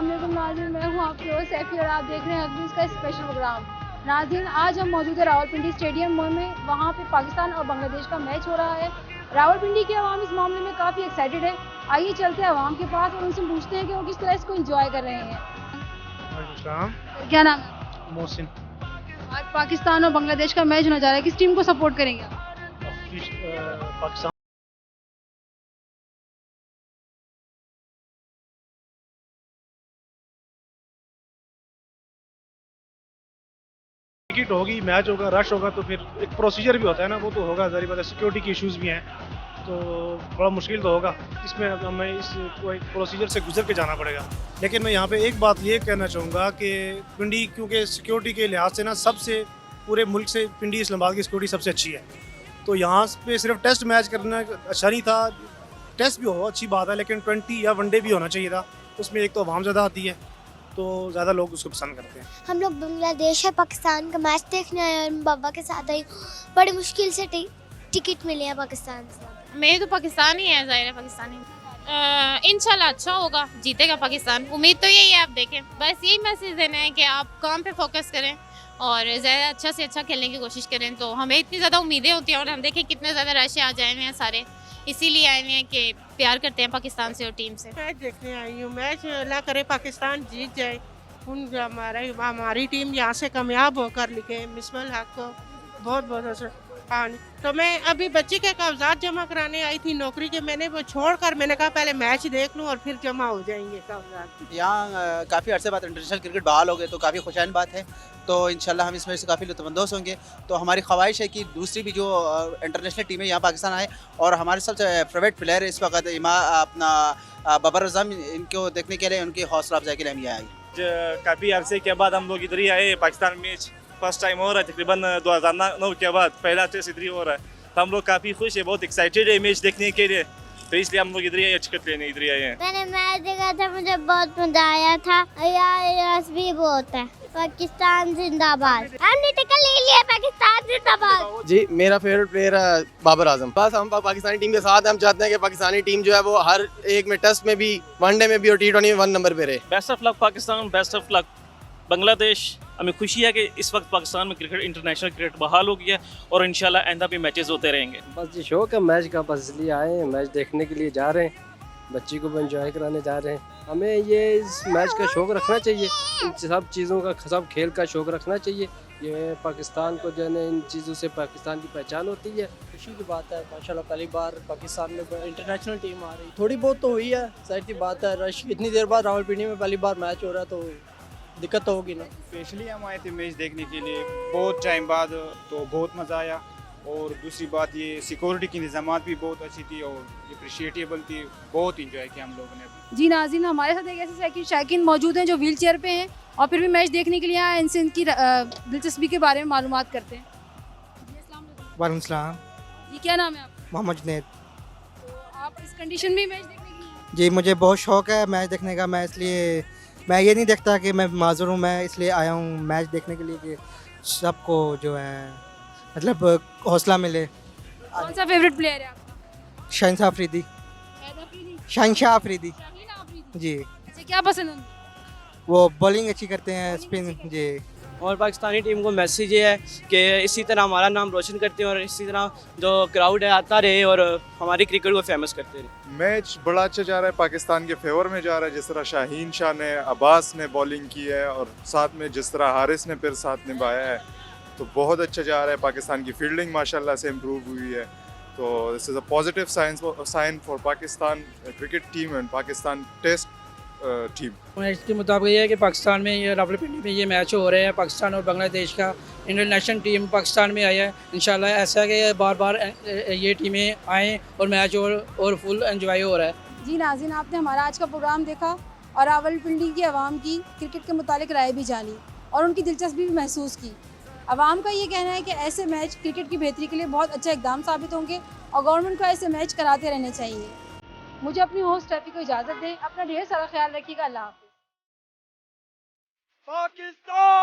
अस्सलाम वालेकुम नाज़रीन, मैं हूँ आपकी होस्ट सैफी और आप देख रहे हैं अगली का स्पेशल प्रोग्राम। नाज़रीन, आज हम मौजूद है रावलपिंडी स्टेडियम में। वहाँ पे पाकिस्तान और बांग्लादेश का मैच हो रहा है। रावलपिंडी की आवाम इस मामले में काफ़ी एक्साइटेड है। आइए चलते हैं आवाम के पास और उनसे पूछते हैं कि वो किस तरह इसको एंजॉय कर रहे हैं। क्या नाम है? मोहसिन। आज पाकिस्तान और बांग्लादेश का मैच होने जा रहा है, किस टीम को सपोर्ट करेंगे आप? पाकिस्तान टिकट होगी, मैच होगा, रश होगा, तो फिर एक प्रोसीजर भी होता है ना, वो तो होगा, जारी बात है, सिक्योरिटी के इश्यूज भी हैं, तो बड़ा मुश्किल तो होगा। इसमें हमें इस एक प्रोसीजर से गुजर के जाना पड़ेगा। लेकिन मैं यहाँ पे एक बात ये कहना चाहूँगा कि पिंडी क्योंकि सिक्योरिटी के लिहाज से ना सबसे पूरे मुल्क से पिंडी इस्लामाबाद की सिक्योरिटी सबसे अच्छी है, तो यहाँ पे सिर्फ टेस्ट मैच करना अच्छा नहीं था। टेस्ट भी हो अच्छी बात है, लेकिन 20 या वनडे भी होना चाहिए था। उसमें एक तो आवाम ज़्यादा आती है, तो ज़्यादा लोग उसको पसंद करते हैं। हम लोग बांग्लादेश और पाकिस्तान का मैच देखने आए और बाबा के साथ आई। बड़ी मुश्किल से टिकट मिले हैं पाकिस्तान से। मेरे तो पाकिस्तान ही है, जाहिर है पाकिस्तानी। इंशाल्लाह अच्छा होगा, जीतेगा पाकिस्तान। उम्मीद तो यही है, आप देखें, बस यही मैसेज देना है कि आप काम पे फोकस करें और ज़्यादा अच्छा से अच्छा खेलने की कोशिश करें। तो हमें इतनी ज़्यादा उम्मीदें होती हैं और हम देखें कितने ज़्यादा रश आ जाए हैं सारे, इसीलिए आए हैं कि प्यार करते हैं पाकिस्तान से और टीम से। मैच देखने आई हूँ। मैच अल्लाह करे पाकिस्तान जीत जाए, हमारी टीम यहाँ से कामयाब होकर लिखे मिसबाह हक को बहुत बहुत अच्छा। हाँ, तो मैं अभी बच्ची के कागजात जमा कराने आई थी नौकरी के, मैंने वो छोड़कर मैंने कहा पहले मैच देख लूँ और फिर जमा हो जाएंगे कागजात। यहाँ काफ़ी अर्से बाद इंटरनेशनल क्रिकेट बहाल हो गए, तो काफ़ी खुशहाल बात है। तो इंशाल्लाह हम इसमें से काफ़ी लुत्फ़अंदोज़ होंगे। तो हमारी ख्वाहिश है कि दूसरी भी जो इंटरनेशनल टीमें यहाँ पाकिस्तान आए, और हमारे सबसे फेवरेट प्लेयर इस वक्त अपना बाबर अज़म, इनको देखने के लिए, उनकी हौसला अफजाई के लिए हम यहाँ आए। काफ़ी अरसे के बाद हम लोग इधर ही आए। पाकिस्तान मैच फर्स्ट टाइम हो रहा है, तकरीबन 2009 के बाद पहला टेस्ट इधर ही हो रहा है। तो हम लोग काफ़ी खुश है, बहुत एक्साइटेड है मैच देखने के लिए, तो इसलिए हम लोग इधर ही आए, टिकट लेने इधर ही आए हैं। मैंने मैच देखा था, मुझे बहुत मजा आया था। यार रस भी बहुत है। पाकिस्तान जिंदाबाद। हमने टिकट ले लिया, पाकिस्तान जिंदाबाद। जी, मेरा फेवरेट प्लेयर है बाबर आजम। बस हम पाकिस्तानी टीम के साथ हैं। हम चाहते हैं कि पाकिस्तानी टीम जो है वो हर एक में, टेस्ट में भी, वनडे में भी और T20 में 1 नंबर पे रहे। Best of luck Pakistan, best of luck Bangladesh. हमें खुशी है कि इस वक्त पाकिस्तान में क्रिकेट, इंटरनेशनल क्रिकेट बहाल हो गया और इंशाल्लाह आइंदा भी मैचेस होते रहेंगे। बस जी शौक है मैच का, बस इसलिए आए हैं, मैच देखने के लिए जा रहे हैं, बच्ची को भी एंजॉय कराने जा रहे हैं। हमें ये इस मैच का शौक़ रखना चाहिए, इन सब चीज़ों का, सब खेल का शौक़ रखना चाहिए। ये पाकिस्तान को जो है इन चीज़ों से पाकिस्तान की पहचान होती है। खुशी की बात है, माशाल्लाह पहली बार पाकिस्तान में इंटरनेशनल टीम आ रही। थोड़ी बहुत तो हुई है, जाहिर सी बात है, रश इतनी देर बाद रावलपिंडी में पहली बार मैच हो रहा है, तो दिक्कत तो होगी ना। स्पेशली हम आए थे मैच देखने के लिए बहुत टाइम बाद, तो बहुत मज़ा आया। और दूसरी बात, ये सिक्योरिटी की निज़ामात भी बहुत अच्छी थी और अप्रिशिएटेबल थी, बहुत इंजॉय किया हम लोगों ने। जी नाज़रीन, हमारे साथ एक ऐसे शौकीन मौजूद हैं जो व्हील चेयर पे हैं और फिर भी मैच देखने के लिए आए। इनसे इनकी दिलचस्पी के बारे में मालूमात करते हैं। वालेकुम सलाम। ये क्या नाम है आपका? मोहम्मद जुनैद। तो आप इस कंडीशन में मैच देखने के लिए? जी, मुझे बहुत शौक़ है मैच देखने का। मैं इसलिए, मैं ये नहीं देखता कि मैं माज़ूर हूँ, मैं इसलिए आया हूँ मैच देखने के लिए कि सबको जो है मतलब हौसला मिले। कौन सा फेवरेट प्लेयर है आपका? शहनशाह अफरीदी। शहनशाह अफरीदी जी। अच्छा, क्या पसंद है उनको? वो बॉलिंग अच्छी करते हैं, स्पिन जी। और पाकिस्तानी टीम को मैसेज ये है कि इसी तरह हमारा नाम रोशन करते हैं और इसी तरह जो क्राउड है आता रहे और हमारी क्रिकेट को फेमस करते रहे। मैच बड़ा अच्छा जा रहा है, पाकिस्तान के फेवर में जा रहा है। जिस तरह शाहीन शाह ने, अब्बास ने बॉलिंग की है और साथ में जिस तरह हारिस ने फिर साथ निभाया है, तो बहुत अच्छा जा रहा है। पाकिस्तान की फील्डिंग माशाल्लाह से इम्प्रूव हुई है, तो this is a positive sign for Pakistan cricket team and Pakistan test team. Match के मुताबिक ये है कि पाकिस्तान में, ये रावलपिंडी में ये मैच हो रहे हैं, पाकिस्तान और बांग्लादेश का। इंटरनेशनल टीम पाकिस्तान में आई है। इंशाल्लाह ऐसा है कि बार बार ये टीमें आएँ और मैच और फुल एंजॉय हो रहा है। जी नाज़रीन, आपने हमारा आज का प्रोग्राम देखा और रावलपिंडी की आवाम की क्रिकेट के मुतालिक राय भी जानी और उनकी दिलचस्पी भी महसूस की। आवाम का ये कहना है कि ऐसे मैच क्रिकेट की बेहतरी के लिए बहुत अच्छा इकदाम साबित होंगे और गवर्नमेंट को ऐसे मैच कराते रहने चाहिए। मुझे अपनी होस्ट टैफी को इजाज़त दें। अपना ढेर सारा ख्याल रखिएगा। अल्लाह हाफ़िज़। पाकिस्तान